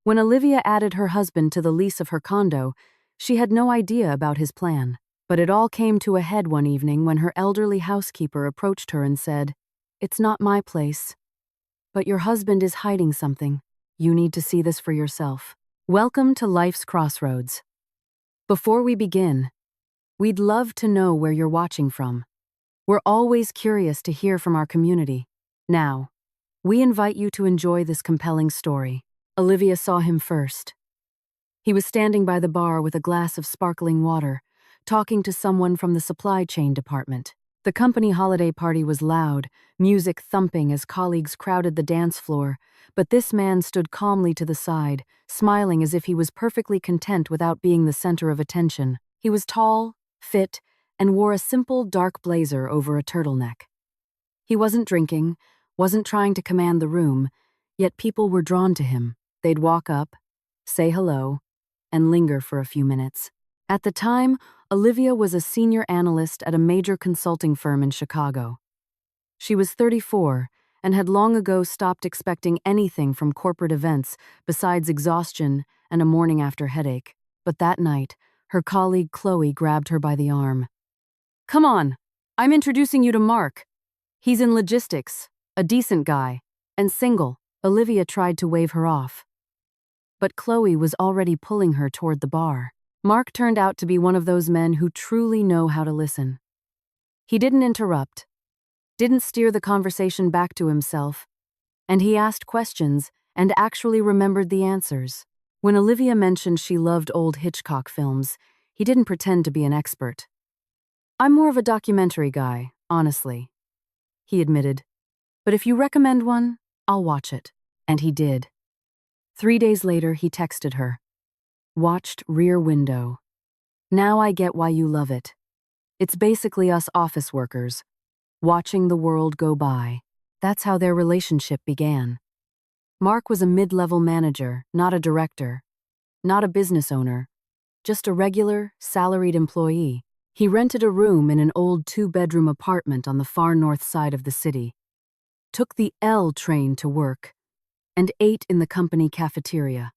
When Olivia added her husband to the lease of her condo, she had no idea about his plan. But it all came to a head one evening when her elderly housekeeper approached her and said, "It's not my place. But your husband is hiding something. You need to see this for yourself." Welcome to Life's Crossroads. Before we begin, we'd love to know where you're watching from. We're always curious to hear from our community. Now, we invite you to enjoy this compelling story. Olivia saw him first. He was standing by the bar with a glass of sparkling water, talking to someone from the supply chain department. The company holiday party was loud, music thumping as colleagues crowded the dance floor, but this man stood calmly to the side, smiling as if he was perfectly content without being the center of attention. He was tall, fit, and wore a simple dark blazer over a turtleneck. He wasn't drinking, wasn't trying to command the room, yet people were drawn to him. They'd walk up, say hello, and linger for a few minutes. At the time, Olivia was a senior analyst at a major consulting firm in Chicago. She was 34 and had long ago stopped expecting anything from corporate events besides exhaustion and a morning-after headache. But that night, her colleague Chloe grabbed her by the arm. "Come on, I'm introducing you to Mark. He's in logistics, a decent guy, and single." Olivia tried to wave her off, but Chloe was already pulling her toward the bar. Mark turned out to be one of those men who truly know how to listen. He didn't interrupt, didn't steer the conversation back to himself, and he asked questions and actually remembered the answers. When Olivia mentioned she loved old Hitchcock films, he didn't pretend to be an expert. "I'm more of a documentary guy, honestly," he admitted. "But if you recommend one, I'll watch it." And he did. 3 days later, he texted her. "Watched Rear Window. Now I get why you love it. It's basically us office workers, watching the world go by." That's how their relationship began. Mark was a mid-level manager, not a director, not a business owner, just a regular, salaried employee. He rented a room in an old 2-bedroom apartment on the far north side of the city, took the L train to work, and ate in the company cafeteria.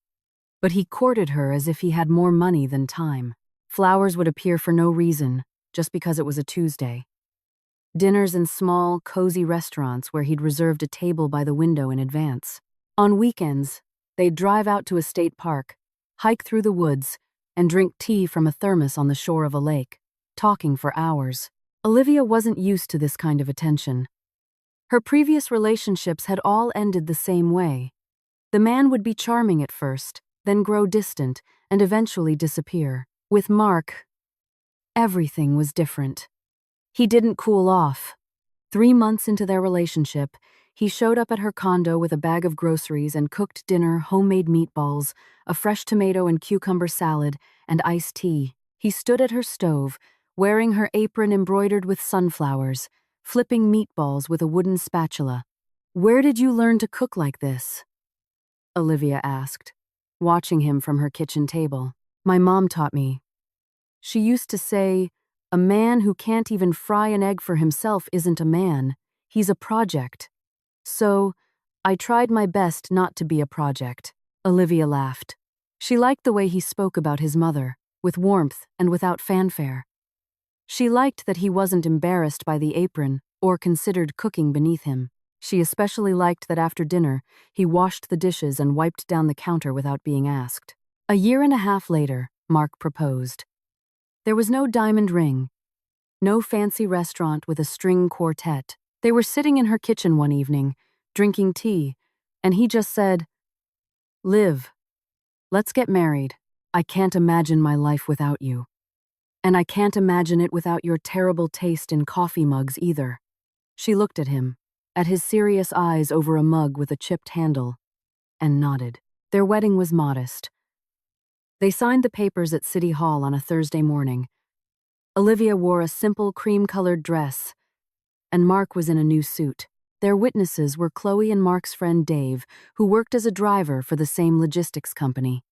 But he courted her as if he had more money than time. Flowers would appear for no reason, just because it was a Tuesday. Dinners in small, cozy restaurants where he'd reserved a table by the window in advance. On weekends, they'd drive out to a state park, hike through the woods, and drink tea from a thermos on the shore of a lake, talking for hours. Olivia wasn't used to this kind of attention. Her previous relationships had all ended the same way. The man would be charming at first, then grow distant, and eventually disappear. With Mark, everything was different. He didn't cool off. 3 months into their relationship, he showed up at her condo with a bag of groceries and cooked dinner, homemade meatballs, a fresh tomato and cucumber salad, and iced tea. He stood at her stove, wearing her apron embroidered with sunflowers, flipping meatballs with a wooden spatula. "Where did you learn to cook like this?" Olivia asked, watching him from her kitchen table. "My mom taught me. She used to say, 'A man who can't even fry an egg for himself isn't a man, he's a project.' So, I tried my best not to be a project." Olivia laughed. She liked the way he spoke about his mother, with warmth and without fanfare. She liked that he wasn't embarrassed by the apron or considered cooking beneath him. She especially liked that after dinner, he washed the dishes and wiped down the counter without being asked. A year and a half later, Mark proposed. There was no diamond ring, no fancy restaurant with a string quartet. They were sitting in her kitchen one evening, drinking tea, and he just said, "Liv, let's get married. I can't imagine my life without you. And I can't imagine it without your terrible taste in coffee mugs either." She looked at him, at his serious eyes over a mug with a chipped handle, and nodded. Their wedding was modest. They signed the papers at City Hall on a Thursday morning. Olivia wore a simple cream-colored dress, and Mark was in a new suit. Their witnesses were Chloe and Mark's friend Dave, who worked as a driver for the same logistics company.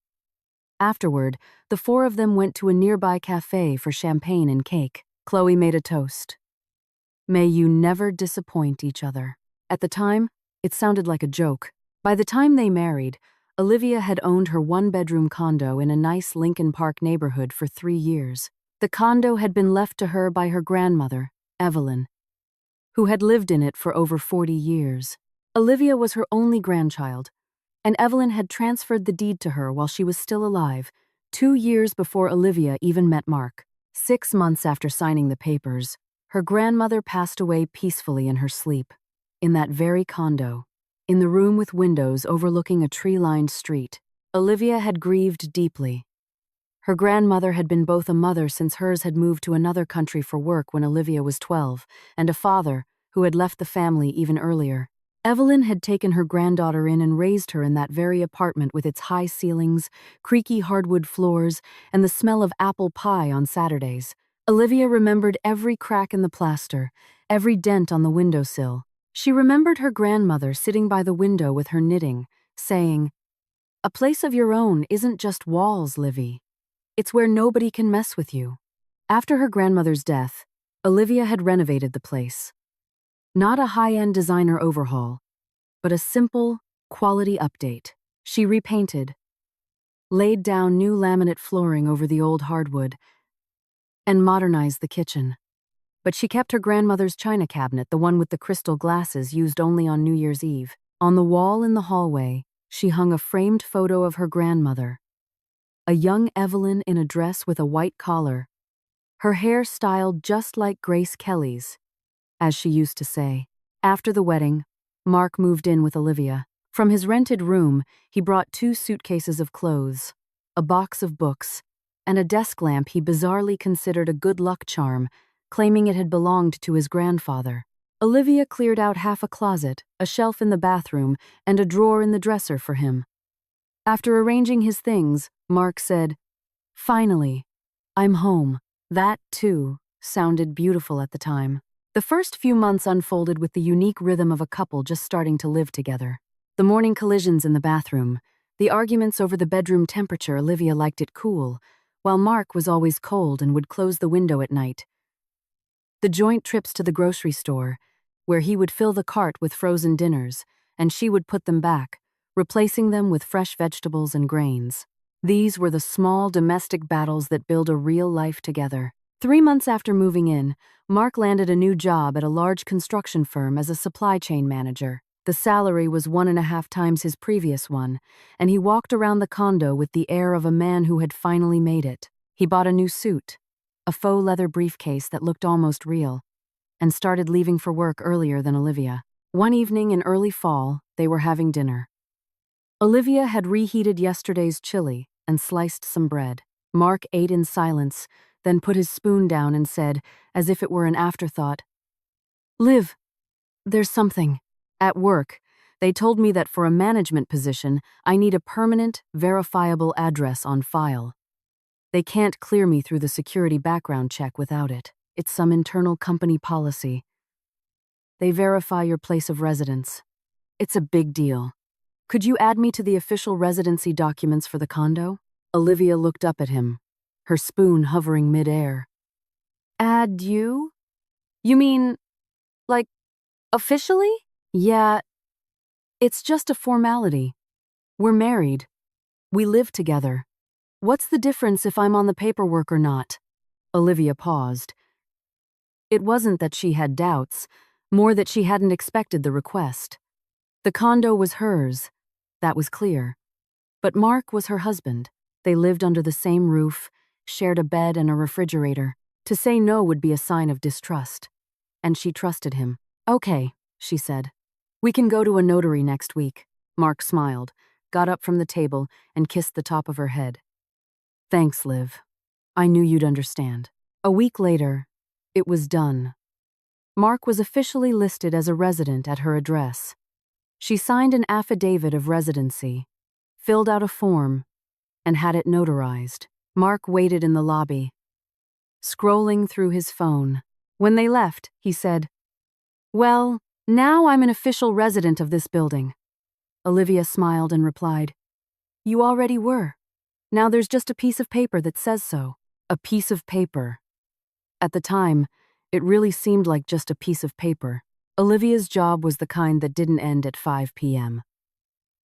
Afterward, the 4 of them went to a nearby cafe for champagne and cake. Chloe made a toast. "May you never disappoint each other." At the time, it sounded like a joke. By the time they married, Olivia had owned her one-bedroom condo in a nice Lincoln Park neighborhood for 3 years. The condo had been left to her by her grandmother, Evelyn, who had lived in it for over 40 years. Olivia was her only grandchild, and Evelyn had transferred the deed to her while she was still alive, 2 years before Olivia even met Mark. 6 months after signing the papers, her grandmother passed away peacefully in her sleep, in that very condo, in the room with windows overlooking a tree-lined street. Olivia had grieved deeply. Her grandmother had been both a mother since hers had moved to another country for work when Olivia was 12, and a father who had left the family even earlier. Evelyn had taken her granddaughter in and raised her in that very apartment with its high ceilings, creaky hardwood floors, and the smell of apple pie on Saturdays. Olivia remembered every crack in the plaster, every dent on the windowsill. She remembered her grandmother sitting by the window with her knitting, saying, "A place of your own isn't just walls, Livy. It's where nobody can mess with you." After her grandmother's death, Olivia had renovated the place. Not a high-end designer overhaul, but a simple, quality update. She repainted, laid down new laminate flooring over the old hardwood, and modernized the kitchen. But she kept her grandmother's china cabinet, the one with the crystal glasses used only on New Year's Eve. On the wall in the hallway, she hung a framed photo of her grandmother, a young Evelyn in a dress with a white collar, her hair styled just like Grace Kelly's, as she used to say. After the wedding, Mark moved in with Olivia. From his rented room, he brought 2 suitcases of clothes, a box of books, and a desk lamp he bizarrely considered a good luck charm, claiming it had belonged to his grandfather. Olivia cleared out half a closet, a shelf in the bathroom, and a drawer in the dresser for him. After arranging his things, Mark said, "Finally, I'm home." That, too, sounded beautiful at the time. The first few months unfolded with the unique rhythm of a couple just starting to live together. The morning collisions in the bathroom, the arguments over the bedroom temperature. Olivia liked it cool, while Mark was always cold and would close the window at night. The joint trips to the grocery store, where he would fill the cart with frozen dinners, and she would put them back, replacing them with fresh vegetables and grains. These were the small domestic battles that build a real life together. 3 months after moving in, Mark landed a new job at a large construction firm as a supply chain manager. The salary was 1.5 times his previous one, and he walked around the condo with the air of a man who had finally made it. He bought a new suit, a faux leather briefcase that looked almost real, and started leaving for work earlier than Olivia. One evening in early fall, they were having dinner. Olivia had reheated yesterday's chili and sliced some bread. Mark ate in silence, then put his spoon down and said, as if it were an afterthought, "Liv, there's something. At work, they told me that for a management position, I need a permanent, verifiable address on file. They can't clear me through the security background check without it. It's some internal company policy. They verify your place of residence. It's a big deal. Could you add me to the official residency documents for the condo?" Olivia looked up at him, her spoon hovering mid-air. "Add you? You mean, like, officially?" "Yeah, it's just a formality. We're married. We live together. What's the difference if I'm on the paperwork or not?" Olivia paused. It wasn't that she had doubts, more that she hadn't expected the request. The condo was hers, that was clear. But Mark was her husband. They lived under the same roof, shared a bed and a refrigerator. To say no would be a sign of distrust. And she trusted him. "Okay," she said. "We can go to a notary next week." Mark smiled, got up from the table, and kissed the top of her head. "Thanks, Liv. I knew you'd understand." A week later, it was done. Mark was officially listed as a resident at her address. She signed an affidavit of residency, filled out a form, and had it notarized. Mark waited in the lobby, scrolling through his phone. When they left, he said, "Well, now I'm an official resident of this building." Olivia smiled and replied, "You already were. Now there's just a piece of paper that says so." A piece of paper. At the time, it really seemed like just a piece of paper. Olivia's job was the kind that didn't end at 5 p.m.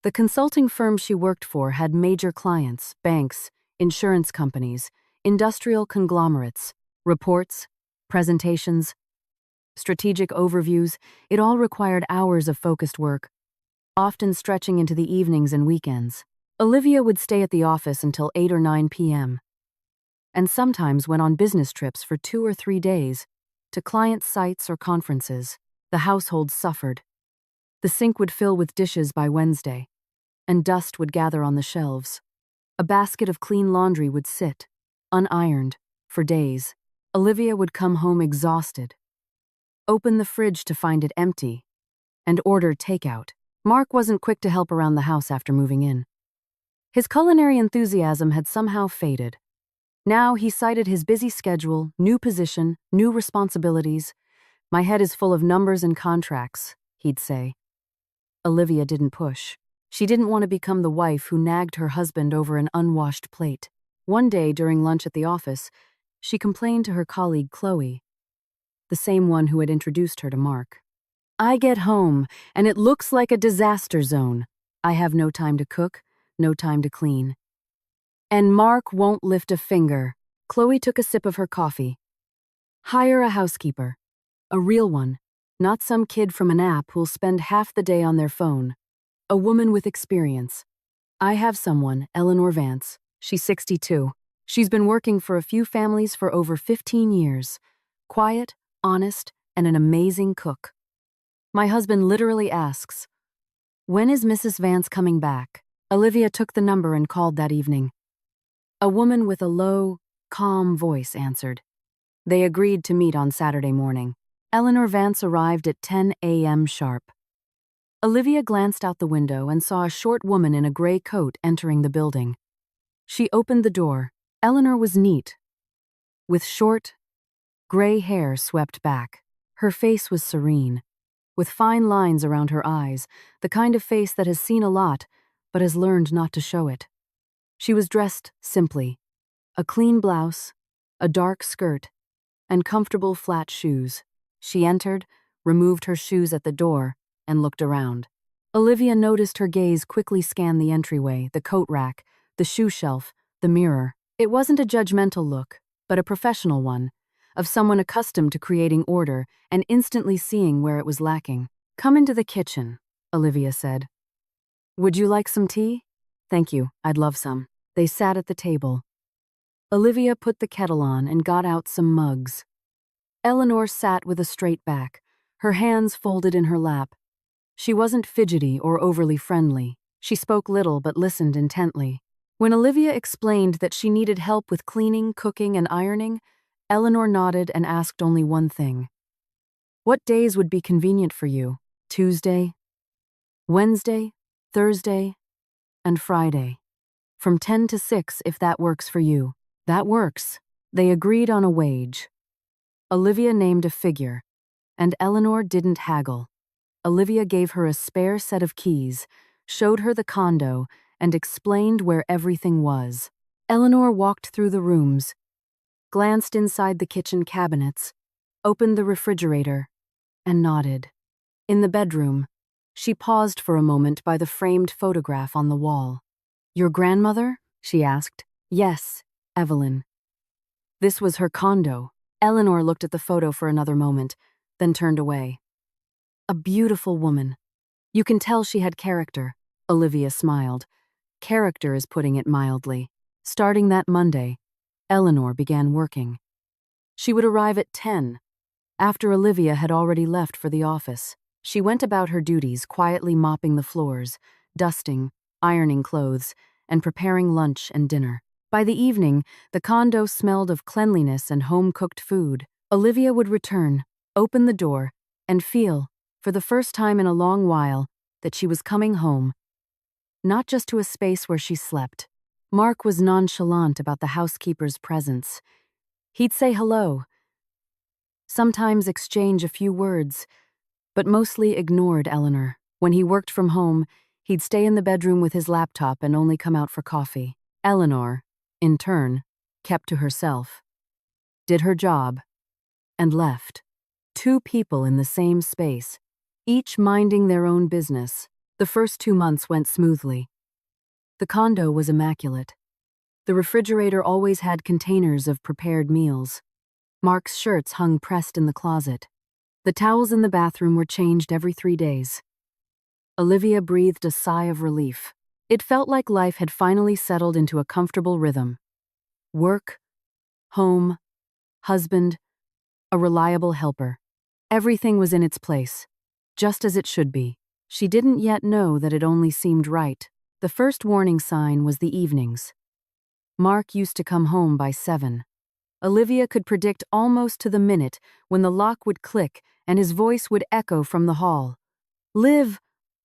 The consulting firm she worked for had major clients, banks, insurance companies, industrial conglomerates, reports, presentations, strategic overviews. It all required hours of focused work, often stretching into the evenings and weekends. Olivia would stay at the office until 8 or 9 p.m., and sometimes went on business trips for 2 or 3 days to client sites or conferences. The household suffered. The sink would fill with dishes by Wednesday, and dust would gather on the shelves. A basket of clean laundry would sit, unironed, for days. Olivia would come home exhausted, open the fridge to find it empty, and order takeout. Mark wasn't quick to help around the house after moving in. His culinary enthusiasm had somehow faded. Now he cited his busy schedule, new position, new responsibilities. "My head is full of numbers and contracts," he'd say. Olivia didn't push. She didn't want to become the wife who nagged her husband over an unwashed plate. One day during lunch at the office, she complained to her colleague Chloe, the same one who had introduced her to Mark. "I get home, and it looks like a disaster zone. I have no time to cook, no time to clean. And Mark won't lift a finger." Chloe took a sip of her coffee. "Hire a housekeeper. A real one, not some kid from an app who'll spend half the day on their phone. A woman with experience. I have someone, Eleanor Vance. She's 62. She's been working for a few families for over 15 years. Quiet, honest, and an amazing cook. My husband literally asks, 'When is Mrs. Vance coming back?'" Olivia took the number and called that evening. A woman with a low, calm voice answered. They agreed to meet on Saturday morning. Eleanor Vance arrived at 10 a.m. sharp. Olivia glanced out the window and saw a short woman in a gray coat entering the building. She opened the door. Eleanor was neat, with short, gray hair swept back. Her face was serene, with fine lines around her eyes, the kind of face that has seen a lot but has learned not to show it. She was dressed simply, a clean blouse, a dark skirt, and comfortable flat shoes. She entered, removed her shoes at the door, and looked around. Olivia noticed her gaze quickly scan the entryway, the coat rack, the shoe shelf, the mirror. It wasn't a judgmental look, but a professional one, of someone accustomed to creating order and instantly seeing where it was lacking. "Come into the kitchen," Olivia said. "Would you like some tea?" "Thank you, I'd love some." They sat at the table. Olivia put the kettle on and got out some mugs. Eleanor sat with a straight back, her hands folded in her lap. She wasn't fidgety or overly friendly. She spoke little but listened intently. When Olivia explained that she needed help with cleaning, cooking, and ironing, Eleanor nodded and asked only one thing. "What days would be convenient for you? Tuesday, Wednesday, Thursday, and Friday. From 10 to 6 if that works for you." "That works." They agreed on a wage. Olivia named a figure, and Eleanor didn't haggle. Olivia gave her a spare set of keys, showed her the condo, and explained where everything was. Eleanor walked through the rooms, glanced inside the kitchen cabinets, opened the refrigerator, and nodded. In the bedroom, she paused for a moment by the framed photograph on the wall. "Your grandmother?" she asked. "Yes, Evelyn." This was her condo. Eleanor looked at the photo for another moment, then turned away. "A beautiful woman. You can tell she had character," Olivia smiled. Character is putting it mildly. Starting that Monday, Eleanor began working. She would arrive at 10, after Olivia had already left for the office. She went about her duties, quietly mopping the floors, dusting, ironing clothes, and preparing lunch and dinner. By the evening, the condo smelled of cleanliness and home-cooked food. Olivia would return, open the door, and feel, for the first time in a long while, that she was coming home, not just to a space where she slept. Mark was nonchalant about the housekeeper's presence. He'd say hello, sometimes exchange a few words, but mostly ignored Eleanor. When he worked from home, he'd stay in the bedroom with his laptop and only come out for coffee. Eleanor, in turn, kept to herself, did her job, and left. Two people in the same space, each minding their own business. The first 2 months went smoothly. The condo was immaculate. The refrigerator always had containers of prepared meals. Mark's shirts hung pressed in the closet. The towels in the bathroom were changed every 3 days. Olivia breathed a sigh of relief. It felt like life had finally settled into a comfortable rhythm. Work, home, husband, a reliable helper. Everything was in its place, just as it should be. She didn't yet know that it only seemed right. The first warning sign was the evenings. Mark used to come home by 7. Olivia could predict almost to the minute when the lock would click and his voice would echo from the hall. "Liv,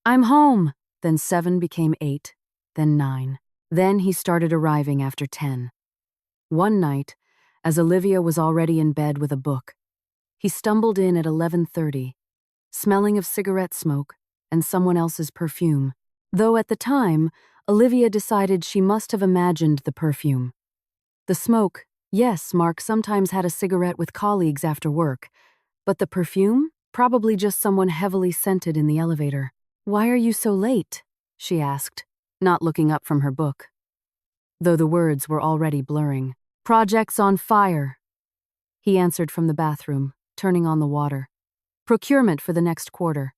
I'm home!" Then 7 became 8, then 9. Then he started arriving after 10. One night, as Olivia was already in bed with a book, he stumbled in at 11:30, smelling of cigarette smoke and someone else's perfume. Though at the time, Olivia decided she must have imagined the perfume. The smoke, yes, Mark sometimes had a cigarette with colleagues after work, but the perfume? Probably just someone heavily scented in the elevator. "Why are you so late?" she asked, not looking up from her book, though the words were already blurring. "Project's on fire," he answered from the bathroom, turning on the water. "Procurement for the next quarter.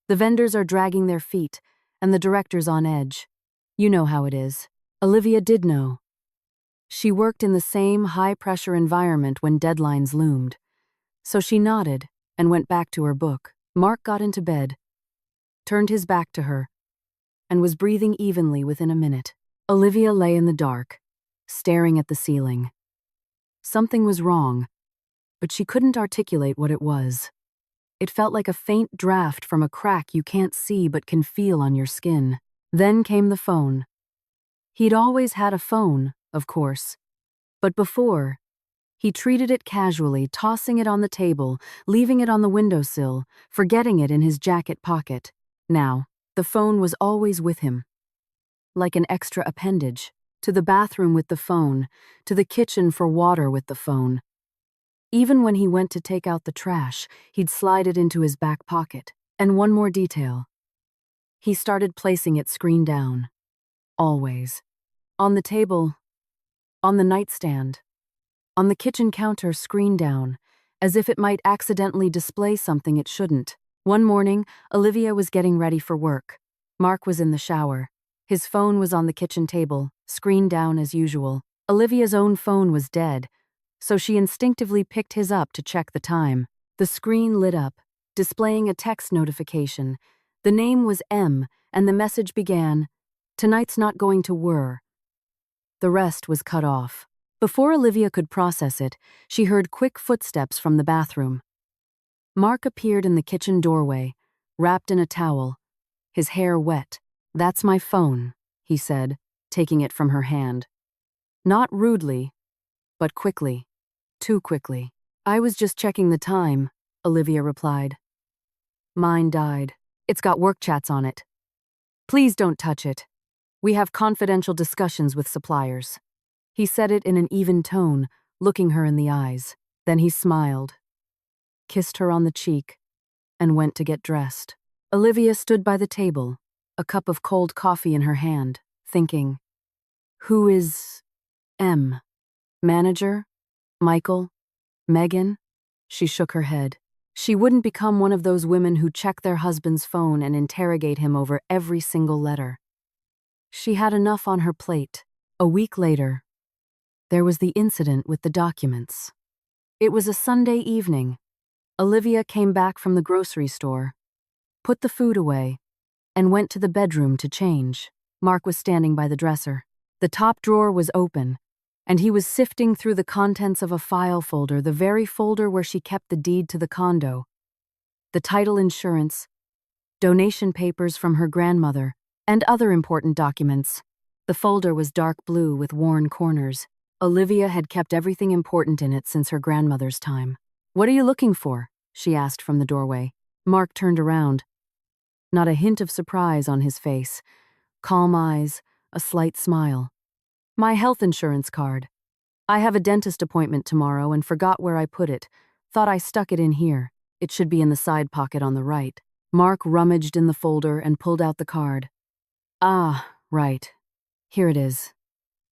The vendors are dragging their feet, and the director's on edge. You know how it is." Olivia did know. She worked in the same high-pressure environment when deadlines loomed. So she nodded and went back to her book. Mark got into bed, turned his back to her, and was breathing evenly within a minute. Olivia lay in the dark, staring at the ceiling. Something was wrong, but she couldn't articulate what it was. It felt like a faint draft from a crack you can't see but can feel on your skin. Then came the phone. He'd always had a phone, of course, but before, he treated it casually, tossing it on the table, leaving it on the windowsill, forgetting it in his jacket pocket. Now, the phone was always with him, like an extra appendage, to the bathroom with the phone, to the kitchen for water with the phone. Even when he went to take out the trash, he'd slide it into his back pocket. And one more detail. He started placing it screen down. Always. On the table, on the nightstand, on the kitchen counter, screen down, as if it might accidentally display something it shouldn't. One morning, Olivia was getting ready for work. Mark was in the shower. His phone was on the kitchen table, screen down as usual. Olivia's own phone was dead, so she instinctively picked his up to check the time. The screen lit up, displaying a text notification. The name was M, and the message began, "Tonight's not going to whir." The rest was cut off. Before Olivia could process it, she heard quick footsteps from the bathroom. Mark appeared in the kitchen doorway, wrapped in a towel, his hair wet. "That's my phone," he said, taking it from her hand. Not rudely, but quickly. Too quickly. "I was just checking the time," Olivia replied. "Mine died. It's got work chats on it. Please don't touch it. We have confidential discussions with suppliers." He said it in an even tone, looking her in the eyes. Then he smiled, kissed her on the cheek, and went to get dressed. Olivia stood by the table, a cup of cold coffee in her hand, thinking, who is M? Manager? Michael? Megan? She shook her head. She wouldn't become one of those women who check their husband's phone and interrogate him over every single letter. She had enough on her plate. A week later, there was the incident with the documents. It was a Sunday evening. Olivia came back from the grocery store, put the food away, and went to the bedroom to change. Mark was standing by the dresser. The top drawer was open, and he was sifting through the contents of a file folder, the very folder where she kept the deed to the condo, the title insurance, donation papers from her grandmother, and other important documents. The folder was dark blue with worn corners. Olivia had kept everything important in it since her grandmother's time. "What are you looking for?" she asked from the doorway. Mark turned around. Not a hint of surprise on his face. Calm eyes, a slight smile. "My health insurance card. I have a dentist appointment tomorrow and forgot where I put it. Thought I stuck it in here. It should be in the side pocket on the right." Mark rummaged in the folder and pulled out the card. Ah, right. Here it is.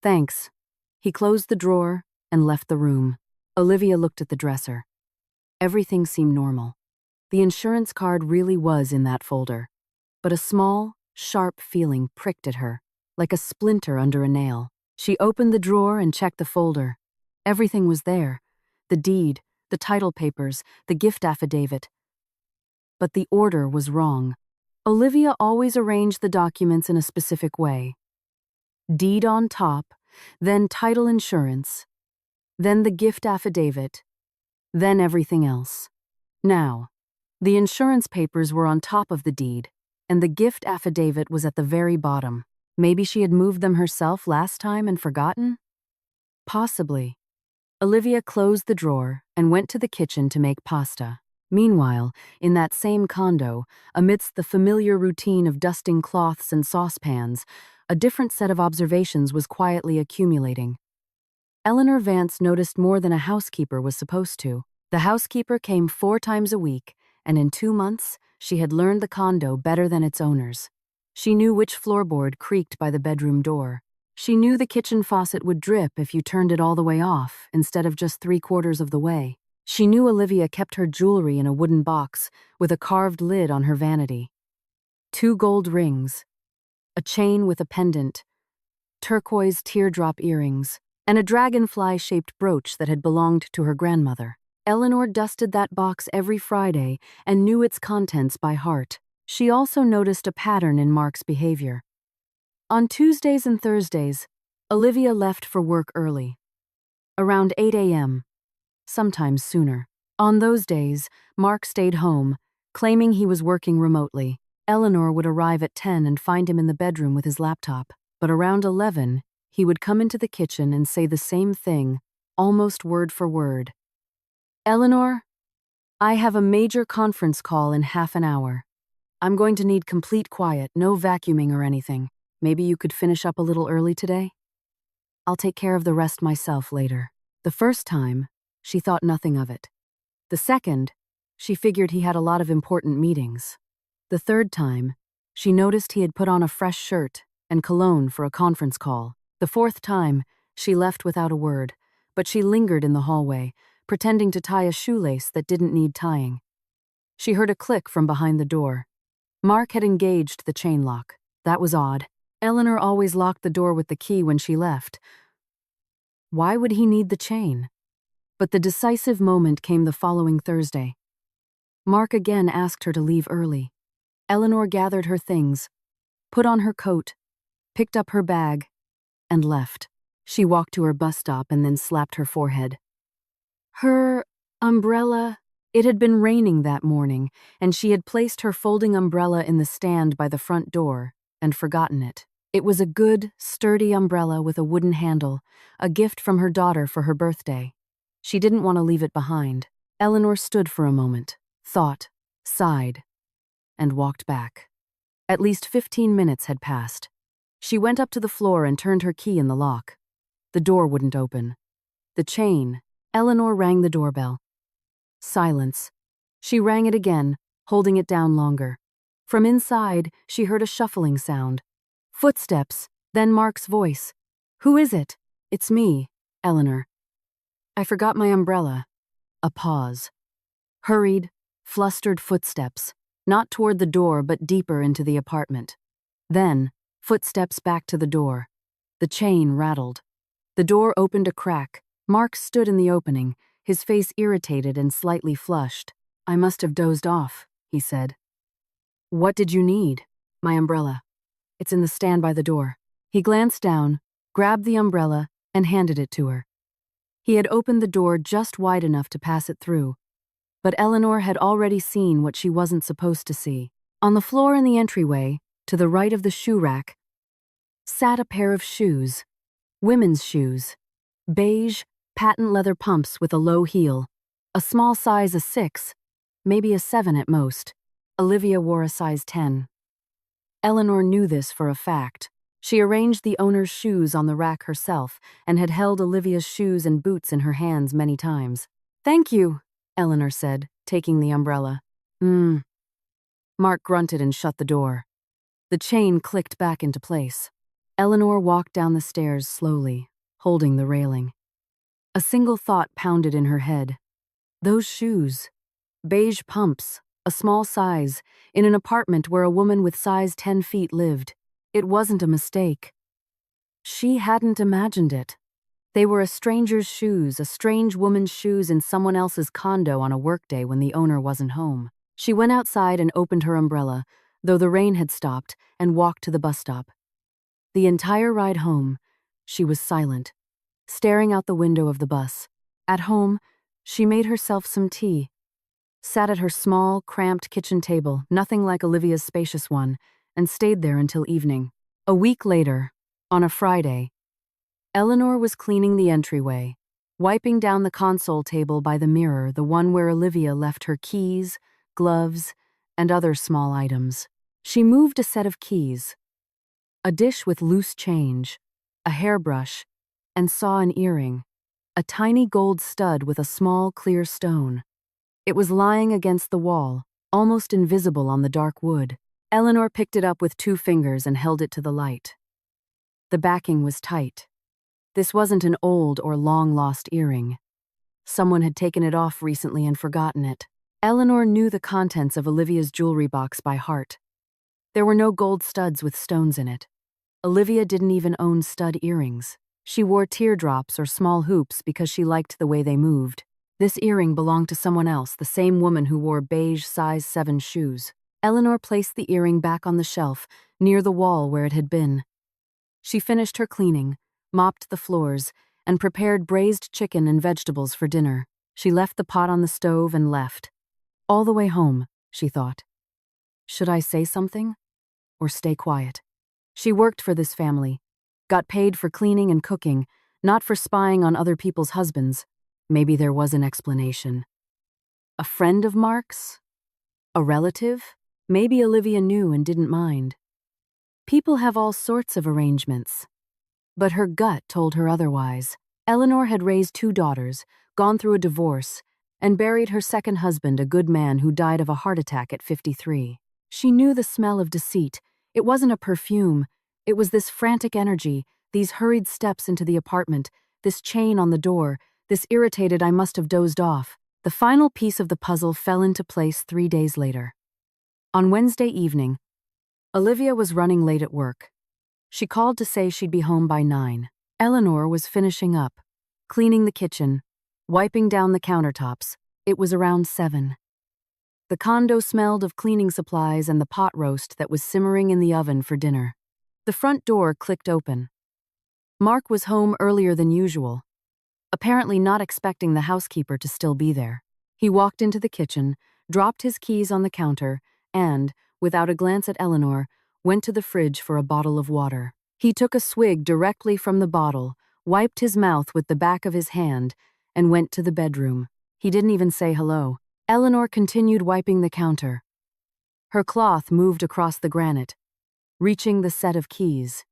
Thanks. He closed the drawer and left the room. Olivia looked at the dresser. Everything seemed normal. The insurance card really was in that folder. But a small, sharp feeling pricked at her, like a splinter under a nail. She opened the drawer and checked the folder. Everything was there. The deed, the title papers, the gift affidavit. But the order was wrong. Olivia always arranged the documents in a specific way. Deed on top, then title insurance, then the gift affidavit, then everything else. Now, the insurance papers were on top of the deed, and the gift affidavit was at the very bottom. Maybe she had moved them herself last time and forgotten? Possibly. Olivia closed the drawer and went to the kitchen to make pasta. Meanwhile, in that same condo, amidst the familiar routine of dusting cloths and saucepans, a different set of observations was quietly accumulating. Eleanor Vance noticed more than a housekeeper was supposed to. The housekeeper came 4 times a week, and in 2 months, she had learned the condo better than its owners. She knew which floorboard creaked by the bedroom door. She knew the kitchen faucet would drip if you turned it all the way off, instead of just 3/4 of the way. She knew Olivia kept her jewelry in a wooden box with a carved lid on her vanity. 2 gold rings, a chain with a pendant, turquoise teardrop earrings, and a dragonfly-shaped brooch that had belonged to her grandmother. Eleanor dusted that box every Friday and knew its contents by heart. She also noticed a pattern in Mark's behavior. On Tuesdays and Thursdays, Olivia left for work early, around 8 a.m., sometimes sooner. On those days, Mark stayed home, claiming he was working remotely. Eleanor would arrive at 10 and find him in the bedroom with his laptop. But around 11, he would come into the kitchen and say the same thing, almost word for word. "Eleanor, I have a major conference call in half an hour. I'm going to need complete quiet, no vacuuming or anything. Maybe you could finish up a little early today? I'll take care of the rest myself later." The first time, she thought nothing of it. The second, she figured he had a lot of important meetings. The third time, she noticed he had put on a fresh shirt and cologne for a conference call. The fourth time, she left without a word, but she lingered in the hallway, pretending to tie a shoelace that didn't need tying. She heard a click from behind the door. Mark had engaged the chain lock. That was odd. Eleanor always locked the door with the key when she left. Why would he need the chain? But the decisive moment came the following Thursday. Mark again asked her to leave early. Eleanor gathered her things, put on her coat, picked up her bag, and left. She walked to her bus stop and then slapped her forehead. Her umbrella. It had been raining that morning, and she had placed her folding umbrella in the stand by the front door and forgotten it. It was a good, sturdy umbrella with a wooden handle, a gift from her daughter for her birthday. She didn't want to leave it behind. Eleanor stood for a moment, thought, sighed, and walked back. At least 15 minutes had passed. She went up to the floor and turned her key in the lock. The door wouldn't open. The chain. Eleanor rang the doorbell. Silence. She rang it again, holding it down longer. From inside, she heard a shuffling sound. Footsteps, then Mark's voice. "Who is it?" "It's me, Eleanor. I forgot my umbrella." A pause. Hurried, flustered footsteps, not toward the door but deeper into the apartment. Then, footsteps back to the door. The chain rattled. The door opened a crack. Mark stood in the opening, his face irritated and slightly flushed. "I must have dozed off," he said. "What did you need?" "My umbrella. It's in the stand by the door." He glanced down, grabbed the umbrella, and handed it to her. He had opened the door just wide enough to pass it through, but Eleanor had already seen what she wasn't supposed to see. On the floor in the entryway, to the right of the shoe rack, sat a pair of shoes. Women's shoes. Beige, patent leather pumps with a low heel. A small size a 6, maybe a 7 at most. Olivia wore a size 10. Eleanor knew this for a fact. She arranged the owner's shoes on the rack herself and had held Olivia's shoes and boots in her hands many times. "Thank you," Eleanor said, taking the umbrella. Mark grunted and shut the door. The chain clicked back into place. Eleanor walked down the stairs slowly, holding the railing. A single thought pounded in her head. Those shoes. Beige pumps, a small size, in an apartment where a woman with size 10 feet lived. It wasn't a mistake. She hadn't imagined it. They were a stranger's shoes, a strange woman's shoes in someone else's condo on a workday when the owner wasn't home. She went outside and opened her umbrella, though the rain had stopped, and walked to the bus stop. The entire ride home, she was silent, staring out the window of the bus. At home, she made herself some tea, sat at her small, cramped kitchen table, nothing like Olivia's spacious one, and stayed there until evening. A week later, on a Friday, Eleanor was cleaning the entryway, wiping down the console table by the mirror, the one where Olivia left her keys, gloves, and other small items. She moved a set of keys, a dish with loose change, a hairbrush, and saw an earring, a tiny gold stud with a small, clear stone. It was lying against the wall, almost invisible on the dark wood. Eleanor picked it up with 2 fingers and held it to the light. The backing was tight. This wasn't an old or long-lost earring. Someone had taken it off recently and forgotten it. Eleanor knew the contents of Olivia's jewelry box by heart. There were no gold studs with stones in it. Olivia didn't even own stud earrings. She wore teardrops or small hoops because she liked the way they moved. This earring belonged to someone else, the same woman who wore beige size 7 shoes. Eleanor placed the earring back on the shelf, near the wall where it had been. She finished her cleaning, mopped the floors, and prepared braised chicken and vegetables for dinner. She left the pot on the stove and left. All the way home, she thought. Should I say something? Or stay quiet? She worked for this family, got paid for cleaning and cooking, not for spying on other people's husbands. Maybe there was an explanation. A friend of Mark's? A relative? Maybe Olivia knew and didn't mind. People have all sorts of arrangements. But her gut told her otherwise. Eleanor had raised 2 daughters, gone through a divorce, and buried her second husband, a good man who died of a heart attack at 53. She knew the smell of deceit. It wasn't a perfume. It was this frantic energy, these hurried steps into the apartment, this chain on the door, this irritated "I must have dozed off." The final piece of the puzzle fell into place 3 days later. On Wednesday evening, Olivia was running late at work. She called to say she'd be home by 9. Eleanor was finishing up, cleaning the kitchen, wiping down the countertops. It was around 7. The condo smelled of cleaning supplies and the pot roast that was simmering in the oven for dinner. The front door clicked open. Mark was home earlier than usual, apparently not expecting the housekeeper to still be there. He walked into the kitchen, dropped his keys on the counter, and, without a glance at Eleanor, went to the fridge for a bottle of water. He took a swig directly from the bottle, wiped his mouth with the back of his hand, and went to the bedroom. He didn't even say hello. Eleanor continued wiping the counter. Her cloth moved across the granite, reaching the set of keys.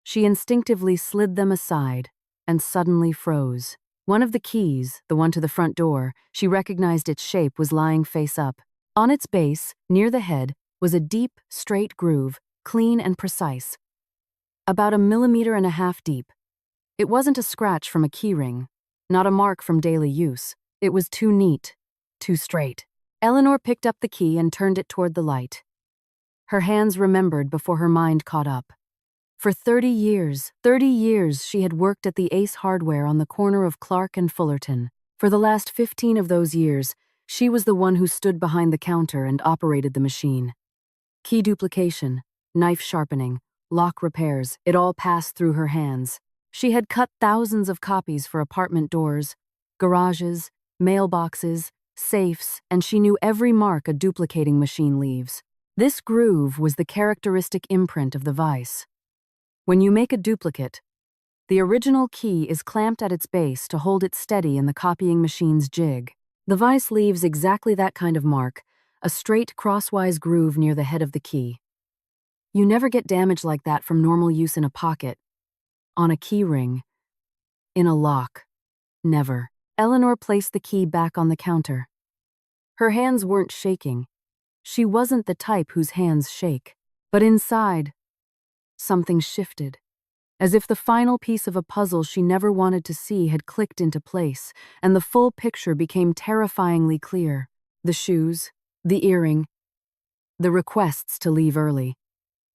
She instinctively slid them aside and suddenly froze. One of the keys, the one to the front door, she recognized its shape, was lying face up. On its base, near the head, was a deep, straight groove, clean and precise, about 1.5 millimeters deep. It wasn't a scratch from a keyring, not a mark from daily use. It was too neat, too straight. Eleanor picked up the key and turned it toward the light. Her hands remembered before her mind caught up. For 30 years, she had worked at the Ace Hardware on the corner of Clark and Fullerton. For the last 15 of those years, she was the one who stood behind the counter and operated the machine. Key duplication, knife sharpening, lock repairs, it all passed through her hands. She had cut thousands of copies for apartment doors, garages, mailboxes, safes, and she knew every mark a duplicating machine leaves. This groove was the characteristic imprint of the vise. When you make a duplicate, the original key is clamped at its base to hold it steady in the copying machine's jig. The vise leaves exactly that kind of mark, a straight crosswise groove near the head of the key. You never get damage like that from normal use in a pocket, on a key ring, in a lock. Never. Eleanor placed the key back on the counter. Her hands weren't shaking. She wasn't the type whose hands shake. But inside, something shifted. As if the final piece of a puzzle she never wanted to see had clicked into place, and the full picture became terrifyingly clear. The shoes, the earring, the requests to leave early,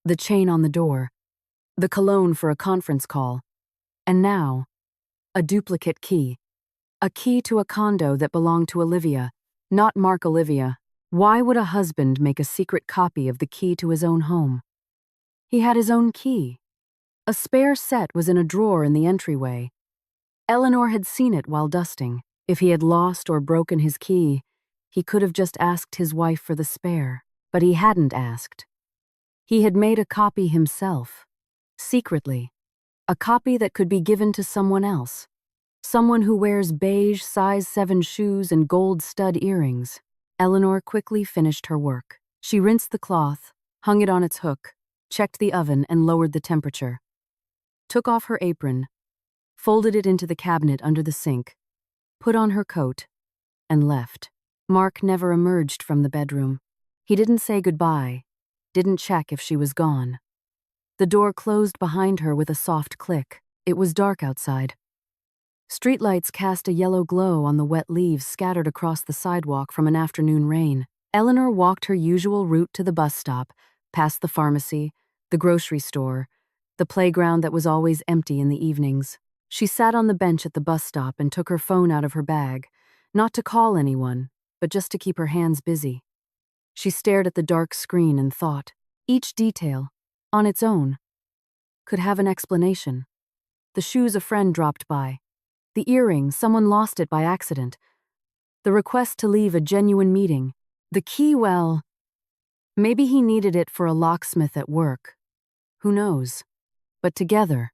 the chain on the door, the cologne for a conference call, and now, a duplicate key. A key to a condo that belonged to Olivia, not Mark Olivia. Why would a husband make a secret copy of the key to his own home? He had his own key. A spare set was in a drawer in the entryway. Eleanor had seen it while dusting. If he had lost or broken his key, he could have just asked his wife for the spare, but he hadn't asked. He had made a copy himself, secretly, a copy that could be given to someone else, someone who wears beige size 7 shoes and gold stud earrings. Eleanor quickly finished her work. She rinsed the cloth, hung it on its hook, checked the oven and lowered the temperature, took off her apron, folded it into the cabinet under the sink, put on her coat, and left. Mark never emerged from the bedroom. He didn't say goodbye, didn't check if she was gone. The door closed behind her with a soft click. It was dark outside. Streetlights cast a yellow glow on the wet leaves scattered across the sidewalk from an afternoon rain. Eleanor walked her usual route to the bus stop, past the pharmacy, the grocery store, the playground that was always empty in the evenings. She sat on the bench at the bus stop and took her phone out of her bag, not to call anyone, but just to keep her hands busy. She stared at the dark screen and thought, each detail, on its own, could have an explanation. The shoes a friend dropped by. The earring, someone lost it by accident. The request to leave a genuine meeting. The key, well, maybe he needed it for a locksmith at work. Who knows? But together,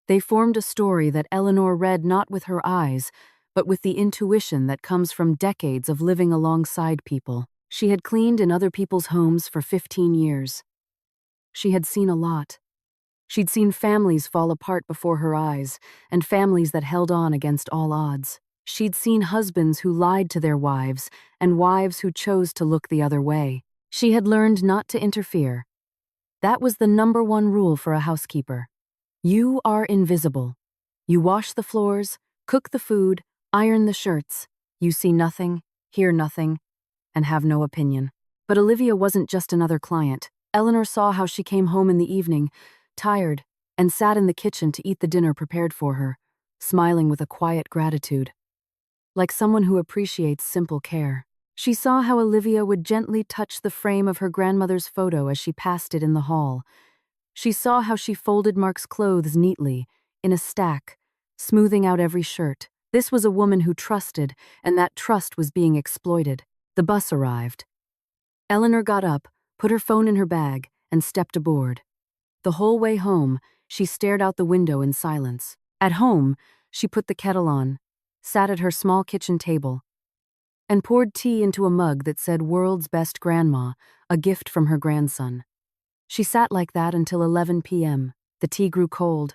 they formed a story that Eleanor read not with her eyes, but with the intuition that comes from decades of living alongside people. She had cleaned in other people's homes for 15 years. She had seen a lot. She'd seen families fall apart before her eyes, and families that held on against all odds. She'd seen husbands who lied to their wives, and wives who chose to look the other way. She had learned not to interfere. That was the #1 rule for a housekeeper. You are invisible. You wash the floors, cook the food, iron the shirts. You see nothing, hear nothing, and have no opinion. But Olivia wasn't just another client. Eleanor saw how she came home in the evening, tired, and sat in the kitchen to eat the dinner prepared for her, smiling with a quiet gratitude, like someone who appreciates simple care. She saw how Olivia would gently touch the frame of her grandmother's photo as she passed it in the hall. She saw how she folded Mark's clothes neatly, in a stack, smoothing out every shirt. This was a woman who trusted, and that trust was being exploited. The bus arrived. Eleanor got up, put her phone in her bag, and stepped aboard. The whole way home, she stared out the window in silence. At home, she put the kettle on, sat at her small kitchen table, and poured tea into a mug that said "World's Best Grandma," a gift from her grandson. She sat like that until 11 p.m. The tea grew cold.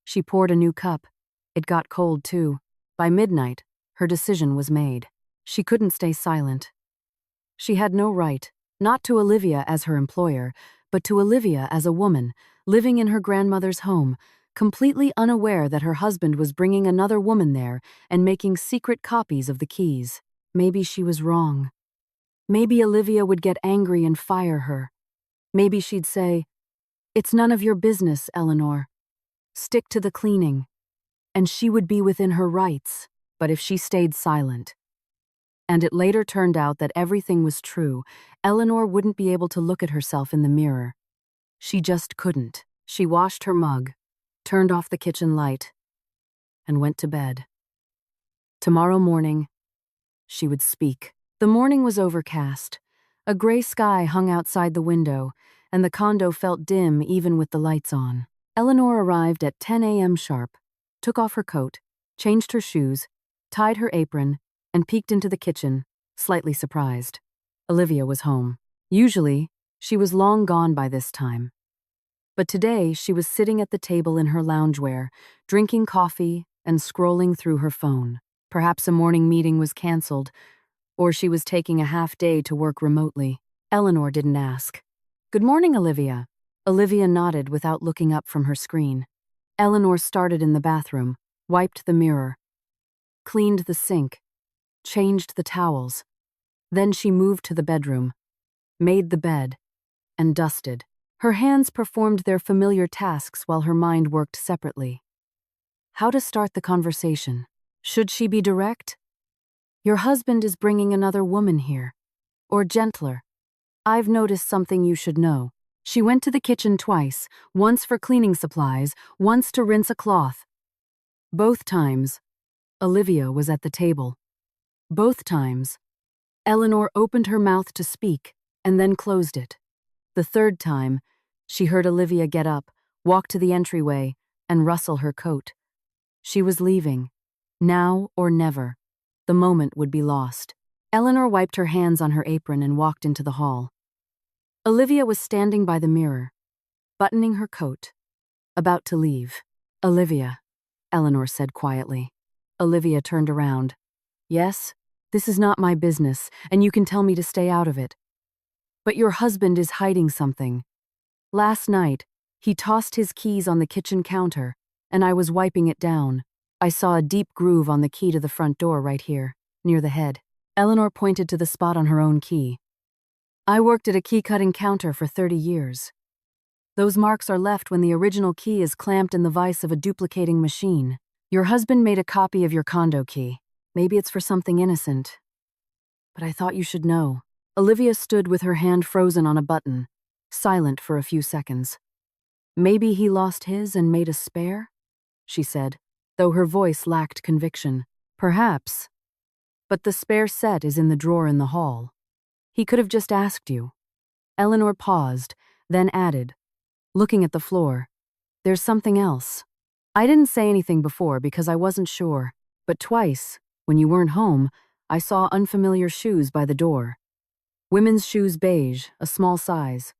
She poured a new cup. It got cold too. By midnight, her decision was made. She couldn't stay silent. She had no right, not to Olivia as her employer, but to Olivia as a woman, living in her grandmother's home, completely unaware that her husband was bringing another woman there and making secret copies of the keys. Maybe she was wrong. Maybe Olivia would get angry and fire her. Maybe she'd say, "It's none of your business, Eleanor. Stick to the cleaning." And she would be within her rights, but if she stayed silent. And it later turned out that everything was true. Eleanor wouldn't be able to look at herself in the mirror. She just couldn't. She washed her mug, turned off the kitchen light, and went to bed. Tomorrow morning, she would speak. The morning was overcast. A gray sky hung outside the window, and the condo felt dim even with the lights on. Eleanor arrived at 10 a.m. sharp, took off her coat, changed her shoes, tied her apron, and peeked into the kitchen, slightly surprised. Olivia was home. Usually, she was long gone by this time. But today, she was sitting at the table in her loungewear, drinking coffee and scrolling through her phone. Perhaps a morning meeting was canceled, or she was taking a half day to work remotely. Eleanor didn't ask. "Good morning, Olivia." Olivia nodded without looking up from her screen. Eleanor started in the bathroom, wiped the mirror, cleaned the sink, changed the towels. Then she moved to the bedroom, made the bed, and dusted. Her hands performed their familiar tasks while her mind worked separately. How to start the conversation? Should she be direct? "Your husband is bringing another woman here." Or gentler? "I've noticed something you should know." She went to the kitchen twice, once for cleaning supplies, once to rinse a cloth. Both times, Olivia was at the table. Both times, Eleanor opened her mouth to speak and then closed it. The third time, she heard Olivia get up, walk to the entryway, and rustle her coat. She was leaving. Now or never. The moment would be lost. Eleanor wiped her hands on her apron and walked into the hall. Olivia was standing by the mirror, buttoning her coat, about to leave. "Olivia," Eleanor said quietly. Olivia turned around. "Yes, this is not my business, and you can tell me to stay out of it. But your husband is hiding something. Last night, he tossed his keys on the kitchen counter, and I was wiping it down. I saw a deep groove on the key to the front door right here, near the head." Eleanor pointed to the spot on her own key. "I worked at a key-cutting counter for 30 years. Those marks are left when the original key is clamped in the vise of a duplicating machine. Your husband made a copy of your condo key. Maybe it's for something innocent. But I thought you should know." Olivia stood with her hand frozen on a button, silent for a few seconds. "Maybe he lost his and made a spare?" she said, though her voice lacked conviction. "Perhaps. But the spare set is in the drawer in the hall. He could have just asked you." Eleanor paused, then added, looking at the floor, "There's something else. I didn't say anything before because I wasn't sure, but twice, when you weren't home, I saw unfamiliar shoes by the door. Women's shoes, beige, a small size.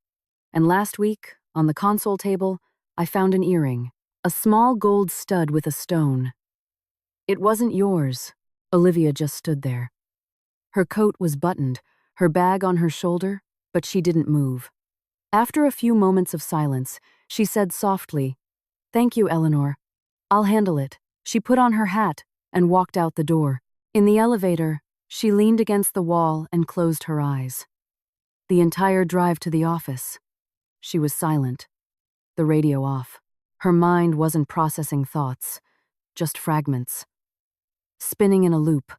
And last week, on the console table, I found an earring, a small gold stud with a stone. It wasn't yours." Olivia just stood there. Her coat was buttoned, her bag on her shoulder, but she didn't move. After a few moments of silence, she said softly, "Thank you, Eleanor. I'll handle it." She put on her hat and walked out the door. In the elevator, she leaned against the wall and closed her eyes. The entire drive to the office, she was silent, the radio off. Her mind wasn't processing thoughts, just fragments. Spinning in a loop.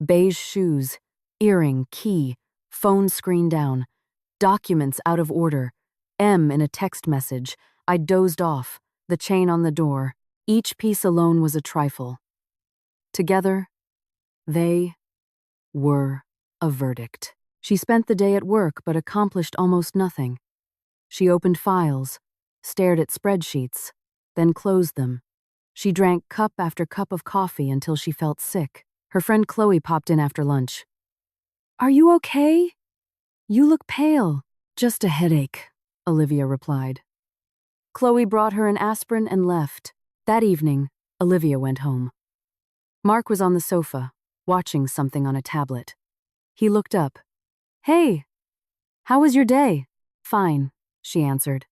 Beige shoes, earring, key, phone screen down, documents out of order, M in a text message. I dozed off, the chain on the door. Each piece alone was a trifle. Together, they were a verdict. She spent the day at work but accomplished almost nothing. She opened files, stared at spreadsheets, then closed them. She drank cup after cup of coffee until she felt sick. Her friend Chloe popped in after lunch. "Are you okay? You look pale." "Just a headache," Olivia replied. Chloe brought her an aspirin and left. That evening, Olivia went home. Mark was on the sofa, watching something on a tablet. He looked up. "Hey, how was your day?" "Fine," she answered.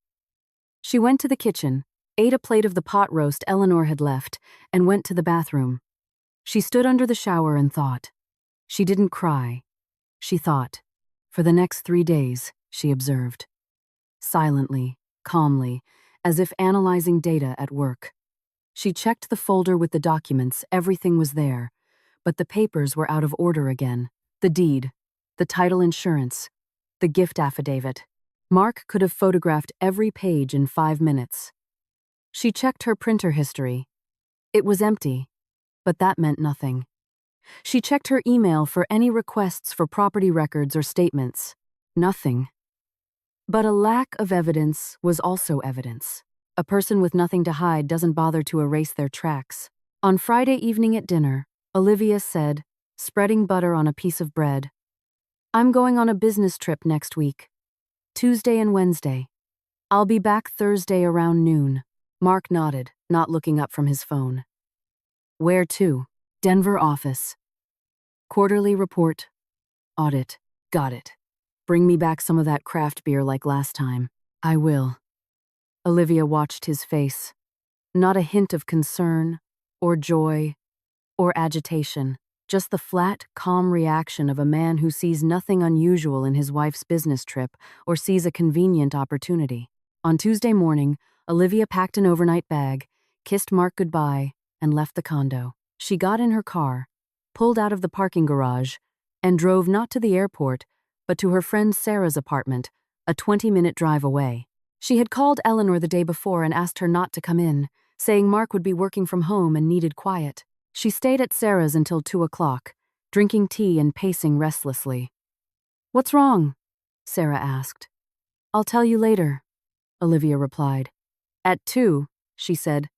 She went to the kitchen, ate a plate of the pot roast Eleanor had left, and went to the bathroom. She stood under the shower and thought. She didn't cry. She thought. For the next 3 days, she observed. Silently, calmly, as if analyzing data at work. She checked the folder with the documents, everything was there, but the papers were out of order again. The deed, the title insurance, the gift affidavit. Mark could have photographed every page in 5 minutes. She checked her printer history. It was empty, but that meant nothing. She checked her email for any requests for property records or statements. Nothing. But a lack of evidence was also evidence. A person with nothing to hide doesn't bother to erase their tracks. On Friday evening at dinner, Olivia said, spreading butter on a piece of bread, "I'm going on a business trip next week. Tuesday and Wednesday. I'll be back Thursday around noon." Mark nodded, not looking up from his phone. "Where to?" "Denver office. Quarterly report. Audit. Got it. Bring me back some of that craft beer like last time. I will. Olivia watched his face. Not a hint of concern, or joy, or agitation. Just the flat, calm reaction of a man who sees nothing unusual in his wife's business trip or sees a convenient opportunity. On Tuesday morning, Olivia packed an overnight bag, kissed Mark goodbye, and left the condo. She got in her car, pulled out of the parking garage, and drove not to the airport, but to her friend Sarah's apartment, a 20-minute drive away. She had called Eleanor the day before and asked her not to come in, saying Mark would be working from home and needed quiet. She stayed at Sarah's until 2 o'clock, drinking tea and pacing restlessly. "What's wrong?" Sarah asked. "I'll tell you later," Olivia replied. "At 2, she said,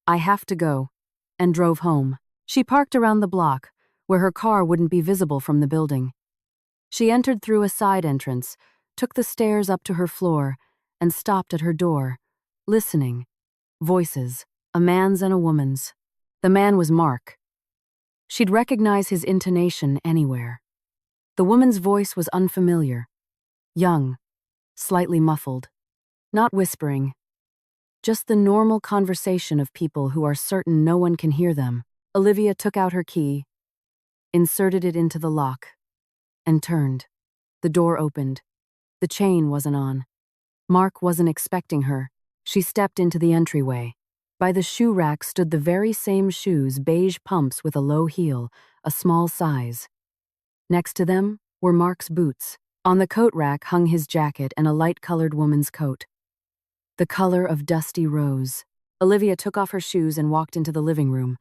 "I have to go," and drove home. She parked around the block, where her car wouldn't be visible from the building. She entered through a side entrance, took the stairs up to her floor, and stopped at her door, listening. Voices, a man's and a woman's. The man was Mark. She'd recognize his intonation anywhere. The woman's voice was unfamiliar. Young, slightly muffled. Not whispering. Just the normal conversation of people who are certain no one can hear them. Olivia took out her key, inserted it into the lock, and turned. The door opened. The chain wasn't on. Mark wasn't expecting her. She stepped into the entryway. By the shoe rack stood the very same shoes, beige pumps with a low heel, a small size. Next to them were Mark's boots. On the coat rack hung his jacket and a light-colored woman's coat. The color of dusty rose. Olivia took off her shoes and walked into the living room.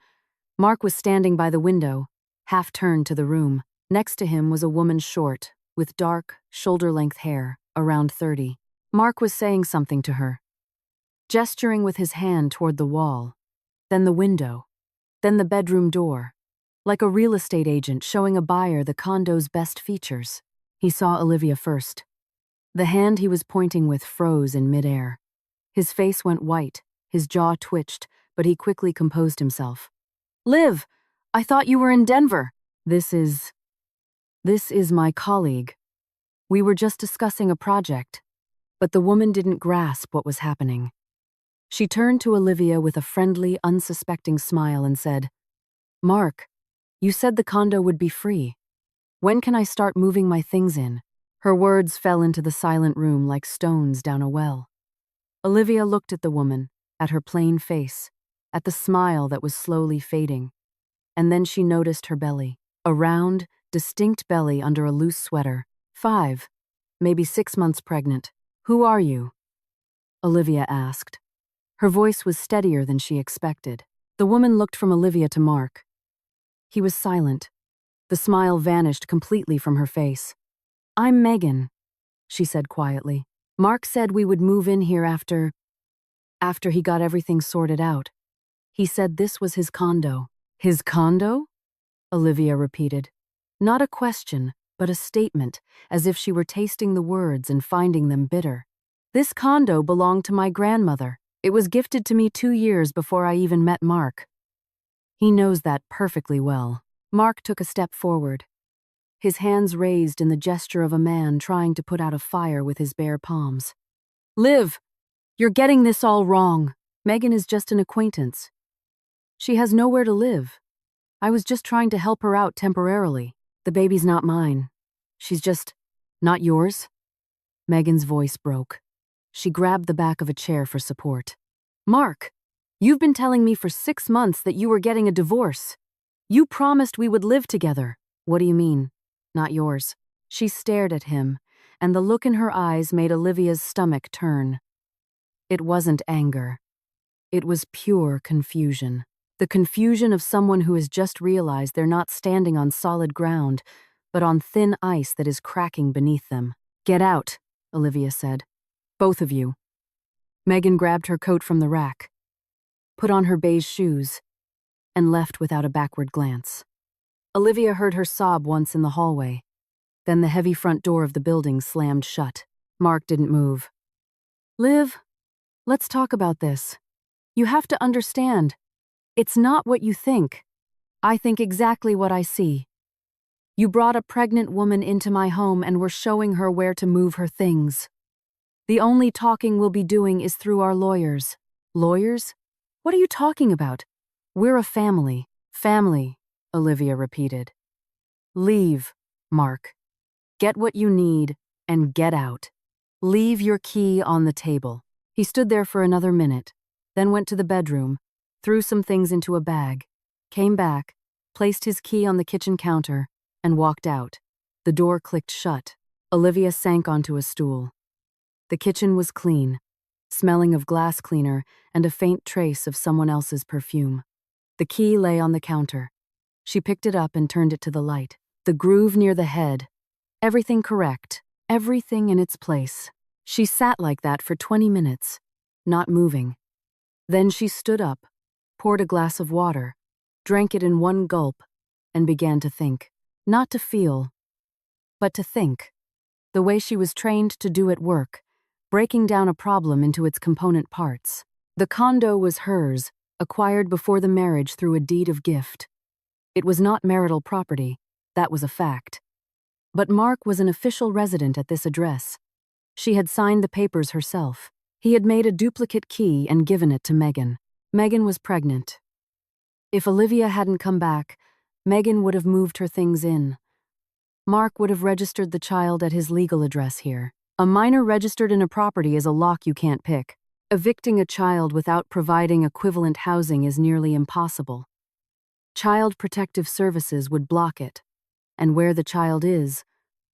Mark was standing by the window, half turned to the room. Next to him was a woman short, with dark, shoulder-length hair, around 30. Mark was saying something to her, gesturing with his hand toward the wall, then the window, then the bedroom door, like a real estate agent showing a buyer the condo's best features. He saw Olivia first. The hand he was pointing with froze in midair. His face went white, his jaw twitched, but he quickly composed himself. "Liv, I thought you were in Denver." This is my colleague. We were just discussing a project." But the woman didn't grasp what was happening. She turned to Olivia with a friendly, unsuspecting smile and said, "Mark, you said the condo would be free. When can I start moving my things in?" Her words fell into the silent room like stones down a well. Olivia looked at the woman, at her plain face, at the smile that was slowly fading. And then she noticed her belly, a round, distinct belly under a loose sweater. 5, maybe 6 months pregnant. "Who are you?" Olivia asked. Her voice was steadier than she expected. The woman looked from Olivia to Mark. He was silent. The smile vanished completely from her face. "I'm Megan," she said quietly. "Mark said we would move in here after he got everything sorted out. He said this was his condo." "His condo?" Olivia repeated. Not a question, but a statement, as if she were tasting the words and finding them bitter. "This condo belonged to my grandmother. It was gifted to me 2 years before I even met Mark." He knows that perfectly well. Mark took a step forward, his hands raised in the gesture of a man trying to put out a fire with his bare palms. "Liv, you're getting this all wrong. Megan is just an acquaintance. She has nowhere to live. I was just trying to help her out temporarily. The baby's not mine. She's just not yours." Megan's voice broke. She grabbed the back of a chair for support. "Mark, you've been telling me for 6 months that you were getting a divorce. You promised we would live together." "What do you mean, not yours?" She stared at him, and the look in her eyes made Olivia's stomach turn. It wasn't anger. It was pure confusion. The confusion of someone who has just realized they're not standing on solid ground, but on thin ice that is cracking beneath them. "Get out," Olivia said. "Both of you." Megan grabbed her coat from the rack, put on her beige shoes, and left without a backward glance. Olivia heard her sob once in the hallway. Then the heavy front door of the building slammed shut. Mark didn't move. "Liv, let's talk about this. You have to understand. It's not what you think. I think exactly what I see." You brought a pregnant woman into my home and were showing her where to move her things. The only talking we'll be doing is through our lawyers. Lawyers? What are you talking about? We're a family. Family, Olivia repeated. Leave, Mark. Get what you need and get out. Leave your key on the table. He stood there for another minute, then went to the bedroom, threw some things into a bag, came back, placed his key on the kitchen counter, and walked out. The door clicked shut. Olivia sank onto a stool. The kitchen was clean, smelling of glass cleaner and a faint trace of someone else's perfume. The key lay on the counter. She picked it up and turned it to the light. The groove near the head. Everything correct. Everything in its place. She sat like that for 20 minutes, not moving. Then she stood up, poured a glass of water, drank it in one gulp, and began to think. Not to feel, but to think. The way she was trained to do at work, breaking down a problem into its component parts. The condo was hers, acquired before the marriage through a deed of gift. It was not marital property, that was a fact. But Mark was an official resident at this address. She had signed the papers herself. He had made a duplicate key and given it to Megan. Megan was pregnant. If Olivia hadn't come back, Megan would have moved her things in. Mark would have registered the child at his legal address here. A minor registered in a property is a lock you can't pick. Evicting a child without providing equivalent housing is nearly impossible. Child Protective Services would block it. And where the child is,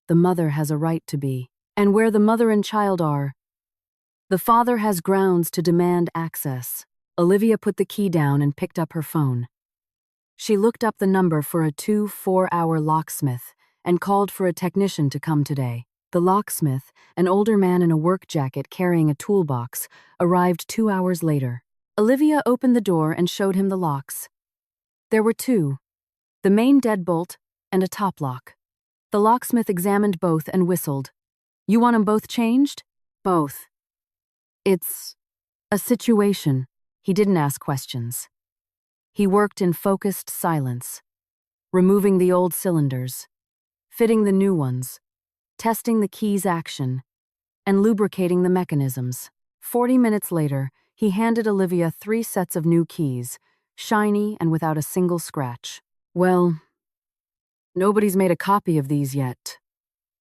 the mother has a right to be. And where the mother and child are, the father has grounds to demand access. Olivia put the key down and picked up her phone. She looked up the number for a 4-hour locksmith and called for a technician to come today. The locksmith, an older man in a work jacket carrying a toolbox, arrived 2 hours later. Olivia opened the door and showed him the locks. There were two, the main deadbolt and a top lock. The locksmith examined both and whistled. You want 'em both changed? Both. It's a situation. He didn't ask questions. He worked in focused silence, removing the old cylinders, fitting the new ones, testing the key's action, and lubricating the mechanisms. 40 minutes later, he handed Olivia 3 sets of new keys, shiny and without a single scratch. Well, nobody's made a copy of these yet,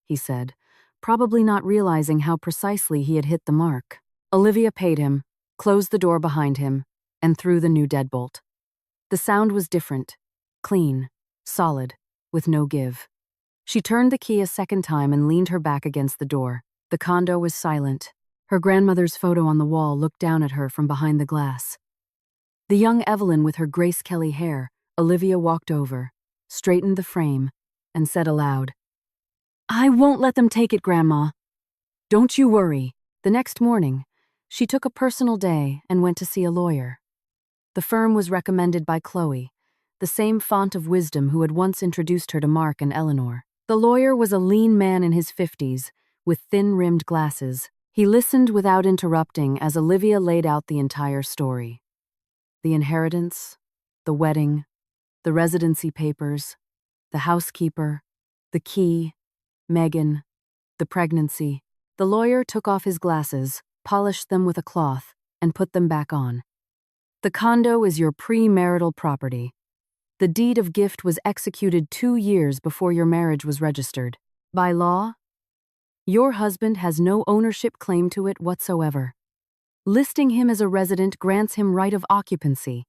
he said, probably not realizing how precisely he had hit the mark. Olivia paid him, closed the door behind him, and threw the new deadbolt. The sound was different, clean, solid, with no give. She turned the key a second time and leaned her back against the door. The condo was silent. Her grandmother's photo on the wall looked down at her from behind the glass. The young Evelyn with her Grace Kelly hair. Olivia walked over, straightened the frame, and said aloud, I won't let them take it, Grandma. Don't you worry. The next morning, she took a personal day and went to see a lawyer. The firm was recommended by Chloe, the same font of wisdom who had once introduced her to Mark and Eleanor. The lawyer was a lean man in his 50s, with thin-rimmed glasses. He listened without interrupting as Olivia laid out the entire story. The inheritance, the wedding, the residency papers, the housekeeper, the key, Megan, the pregnancy. The lawyer took off his glasses, polished them with a cloth, and put them back on. The condo is your premarital property. The deed of gift was executed 2 years before your marriage was registered. By law, your husband has no ownership claim to it whatsoever. Listing him as a resident grants him right of occupancy.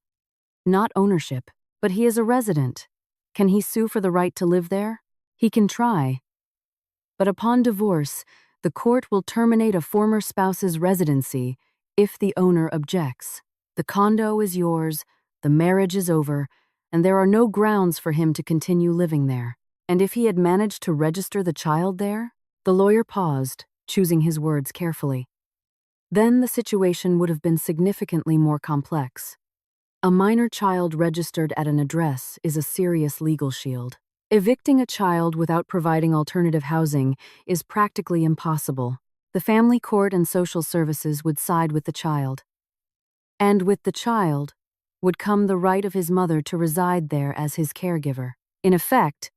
Not ownership, but he is a resident. Can he sue for the right to live there? He can try. But upon divorce, the court will terminate a former spouse's residency if the owner objects. The condo is yours, the marriage is over, and there are no grounds for him to continue living there. And if he had managed to register the child there? The lawyer paused, choosing his words carefully. Then the situation would have been significantly more complex. A minor child registered at an address is a serious legal shield. Evicting a child without providing alternative housing is practically impossible. The family court and social services would side with the child. And with the child would come the right of his mother to reside there as his caregiver. In effect,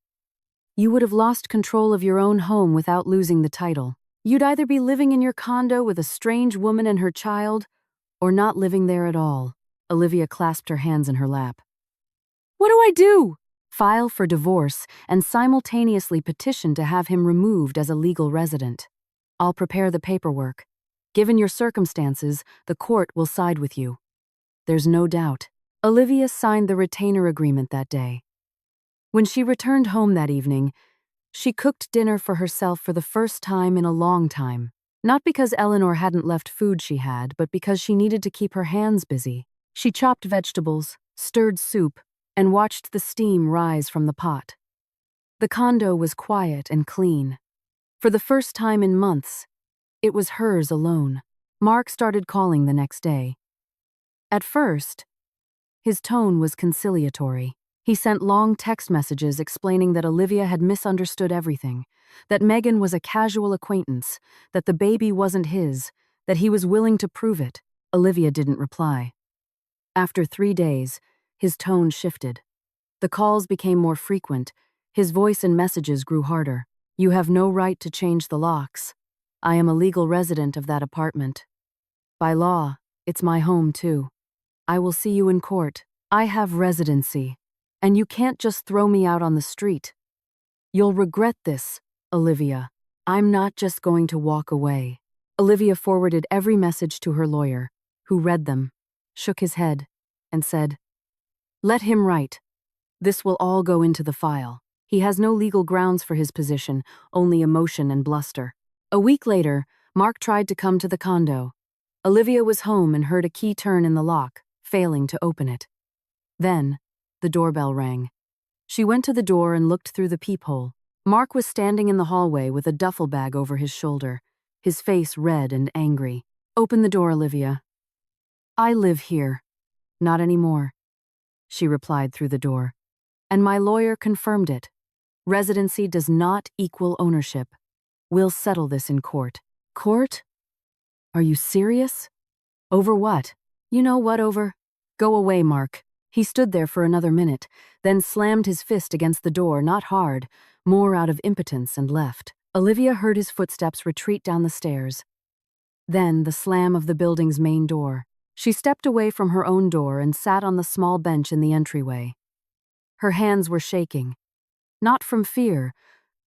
You would have lost control of your own home without losing the title. You'd either be living in your condo with a strange woman and her child, or not living there at all. Olivia clasped her hands in her lap. What do I do? File for divorce and simultaneously petition to have him removed as a legal resident. I'll prepare the paperwork. Given your circumstances, the court will side with you. There's no doubt. Olivia signed the retainer agreement that day. When she returned home that evening, she cooked dinner for herself for the first time in a long time. Not because Eleanor hadn't left food she had, but because she needed to keep her hands busy. She chopped vegetables, stirred soup, and watched the steam rise from the pot. The condo was quiet and clean. For the first time in months, it was hers alone. Mark started calling the next day. At first, his tone was conciliatory. He sent long text messages explaining that Olivia had misunderstood everything, that Megan was a casual acquaintance, that the baby wasn't his, that he was willing to prove it. Olivia didn't reply. After 3 days, his tone shifted. The calls became more frequent. His voice and messages grew harder. You have no right to change the locks. I am a legal resident of that apartment. By law, it's my home too. I will see you in court. I have residency, and you can't just throw me out on the street. You'll regret this, Olivia. I'm not just going to walk away. Olivia forwarded every message to her lawyer, who read them, shook his head, and said, Let him write. This will all go into the file. He has no legal grounds for his position, only emotion and bluster. A week later, Mark tried to come to the condo. Olivia was home and heard a key turn in the lock, failing to open it. Then, the doorbell rang. She went to the door and looked through the peephole. Mark was standing in the hallway with a duffel bag over his shoulder, his face red and angry. Open the door, Olivia. I live here. Not anymore, she replied through the door. And my lawyer confirmed it. Residency does not equal ownership. We'll settle this in court. Court? Are you serious? Over what? You know what over? Go away, Mark. He stood there for another minute, then slammed his fist against the door, not hard, more out of impotence, and left. Olivia heard his footsteps retreat down the stairs. Then the slam of the building's main door. She stepped away from her own door and sat on the small bench in the entryway. Her hands were shaking, not from fear,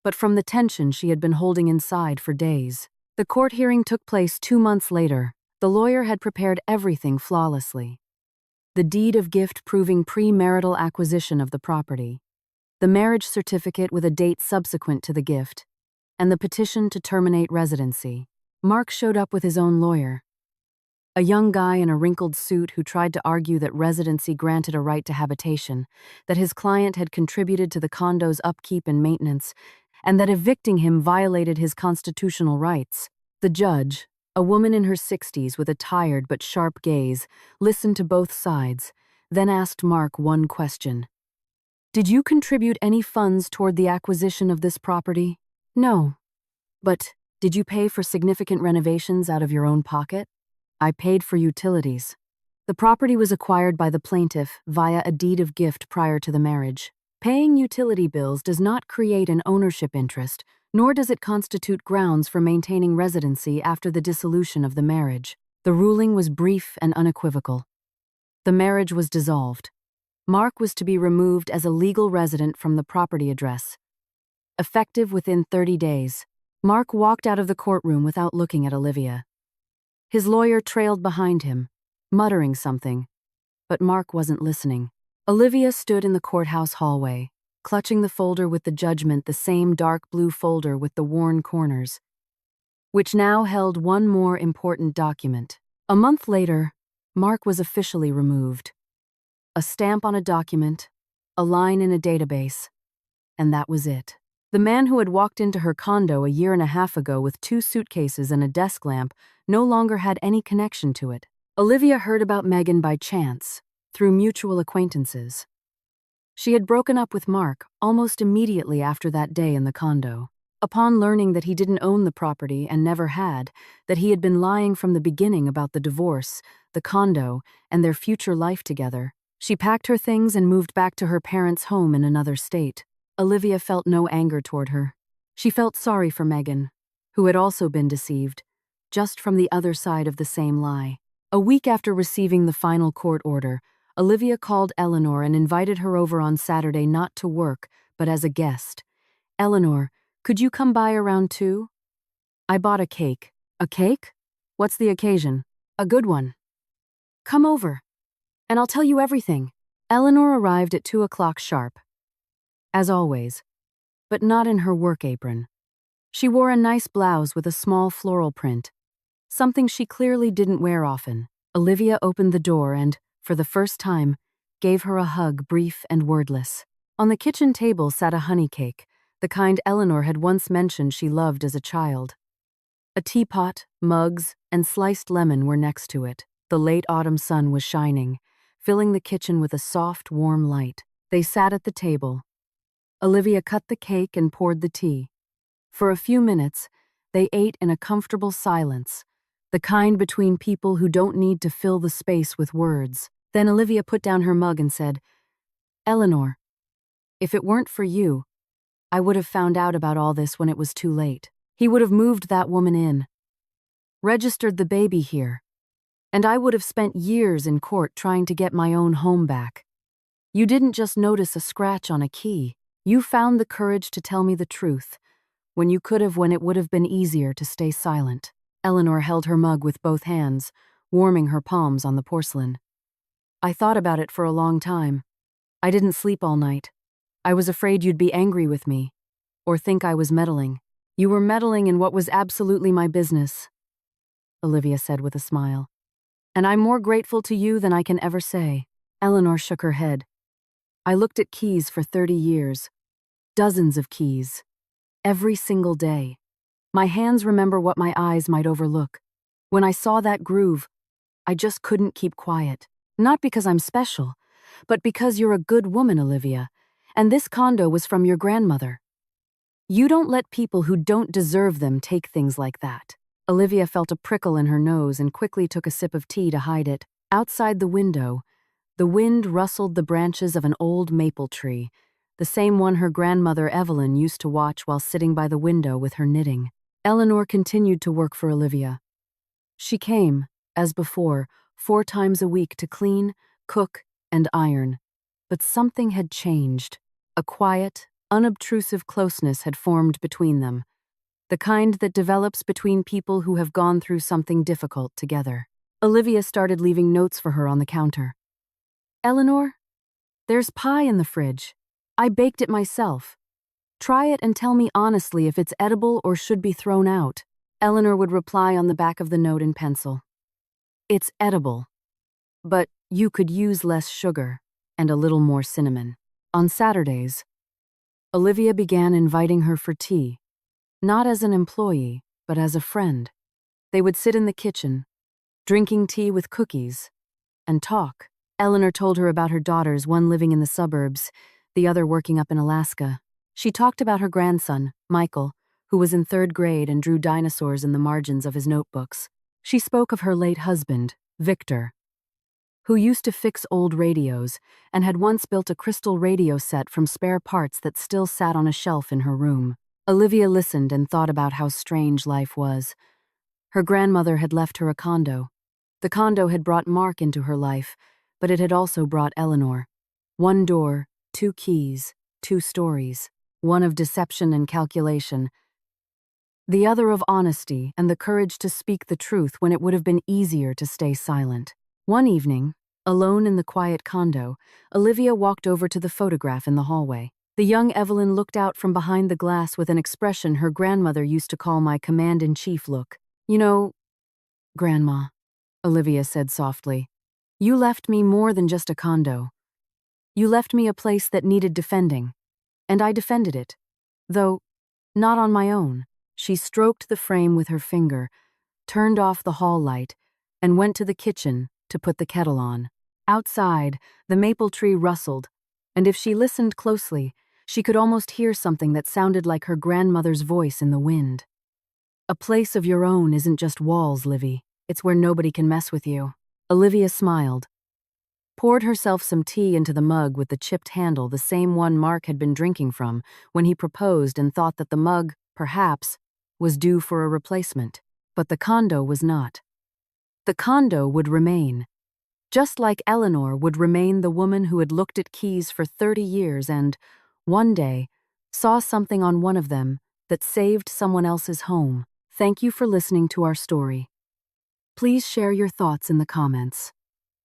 but from the tension she had been holding inside for days. The court hearing took place 2 months later. The lawyer had prepared everything flawlessly. The deed of gift proving premarital acquisition of the property, the marriage certificate with a date subsequent to the gift, and the petition to terminate residency. Mark showed up with his own lawyer, a young guy in a wrinkled suit who tried to argue that residency granted a right to habitation, that his client had contributed to the condo's upkeep and maintenance, and that evicting him violated his constitutional rights. The judge, a woman in her 60s with a tired but sharp gaze, listened to both sides, then asked Mark one question. Did you contribute any funds toward the acquisition of this property? No. But did you pay for significant renovations out of your own pocket? I paid for utilities. The property was acquired by the plaintiff via a deed of gift prior to the marriage. Paying utility bills does not create an ownership interest, nor does it constitute grounds for maintaining residency after the dissolution of the marriage. The ruling was brief and unequivocal. The marriage was dissolved. Mark was to be removed as a legal resident from the property address. Effective within 30 days, Mark walked out of the courtroom without looking at Olivia. His lawyer trailed behind him, muttering something, but Mark wasn't listening. Olivia stood in the courthouse hallway, clutching the folder with the judgment, the same dark blue folder with the worn corners, which now held one more important document. A month later, Mark was officially removed. A stamp on a document, a line in a database, and that was it. The man who had walked into her condo a year and a half ago with 2 suitcases and a desk lamp no longer had any connection to it. Olivia heard about Megan by chance, through mutual acquaintances. She had broken up with Mark almost immediately after that day in the condo. Upon learning that he didn't own the property and never had, that he had been lying from the beginning about the divorce, the condo, and their future life together, she packed her things and moved back to her parents' home in another state. Olivia felt no anger toward her. She felt sorry for Megan, who had also been deceived, just from the other side of the same lie. A week after receiving the final court order, Olivia called Eleanor and invited her over on Saturday not to work, but as a guest. "Eleanor, could you come by around 2? I bought a cake." "A cake? What's the occasion?" "A good one. Come over, and I'll tell you everything." Eleanor arrived at 2 o'clock sharp, as always, but not in her work apron. She wore a nice blouse with a small floral print, something she clearly didn't wear often. Olivia opened the door and, for the first time, gave her a hug, brief and wordless. On the kitchen table sat a honey cake, the kind Eleanor had once mentioned she loved as a child. A teapot, mugs, and sliced lemon were next to it. The late autumn sun was shining, filling the kitchen with a soft, warm light. They sat at the table. Olivia cut the cake and poured the tea. For a few minutes, they ate in a comfortable silence, the kind between people who don't need to fill the space with words. Then Olivia put down her mug and said, "Eleanor, if it weren't for you, I would have found out about all this when it was too late. He would have moved that woman in, registered the baby here, and I would have spent years in court trying to get my own home back. You didn't just notice a scratch on a key. You found the courage to tell me the truth, when you could have when it would have been easier to stay silent." Eleanor held her mug with both hands, warming her palms on the porcelain. "I thought about it for a long time. I didn't sleep all night. I was afraid you'd be angry with me, or think I was meddling." "You were meddling in what was absolutely my business," Olivia said with a smile. "And I'm more grateful to you than I can ever say." Eleanor shook her head. "I looked at keys for 30 years. Dozens of keys. Every single day. My hands remember what my eyes might overlook. When I saw that groove, I just couldn't keep quiet. Not because I'm special, but because you're a good woman, Olivia, and this condo was from your grandmother. You don't let people who don't deserve them take things like that." Olivia felt a prickle in her nose and quickly took a sip of tea to hide it. Outside the window, the wind rustled the branches of an old maple tree, the same one her grandmother Evelyn used to watch while sitting by the window with her knitting. Eleanor continued to work for Olivia. She came, as before, 4 times a week to clean, cook, and iron. But something had changed. A quiet, unobtrusive closeness had formed between them, the kind that develops between people who have gone through something difficult together. Olivia started leaving notes for her on the counter. "Eleanor, there's pie in the fridge. I baked it myself. Try it and tell me honestly if it's edible or should be thrown out." Eleanor would reply on the back of the note in pencil. "It's edible, but you could use less sugar and a little more cinnamon." On Saturdays, Olivia began inviting her for tea, not as an employee, but as a friend. They would sit in the kitchen, drinking tea with cookies, and talk. Eleanor told her about her daughters, one living in the suburbs, the other working up in Alaska. She talked about her grandson, Michael, who was in 3rd grade and drew dinosaurs in the margins of his notebooks. She spoke of her late husband, Victor, who used to fix old radios and had once built a crystal radio set from spare parts that still sat on a shelf in her room. Olivia listened and thought about how strange life was. Her grandmother had left her a condo. The condo had brought Mark into her life, but it had also brought Eleanor. 1 door, 2 keys, 2 stories. One of deception and calculation, the other of honesty and the courage to speak the truth when it would have been easier to stay silent. One evening, alone in the quiet condo, Olivia walked over to the photograph in the hallway. The young Evelyn looked out from behind the glass with an expression her grandmother used to call my command-in-chief look. "You know, Grandma," Olivia said softly, "you left me more than just a condo. You left me a place that needed defending. And I defended it, though not on my own." She stroked the frame with her finger, turned off the hall light, and went to the kitchen to put the kettle on. Outside, the maple tree rustled, and if she listened closely, she could almost hear something that sounded like her grandmother's voice in the wind. "A place of your own isn't just walls, Livy. It's where nobody can mess with you." Olivia smiled. poured herself some tea into the mug with the chipped handle, the same one Mark had been drinking from when he proposed, and thought that the mug, perhaps, was due for a replacement. But the condo was not. The condo would remain. Just like Eleanor would remain the woman who had looked at keys for 30 years and, one day, saw something on one of them that saved someone else's home. Thank you for listening to our story. Please share your thoughts in the comments.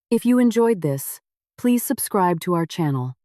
If you enjoyed this, please subscribe to our channel.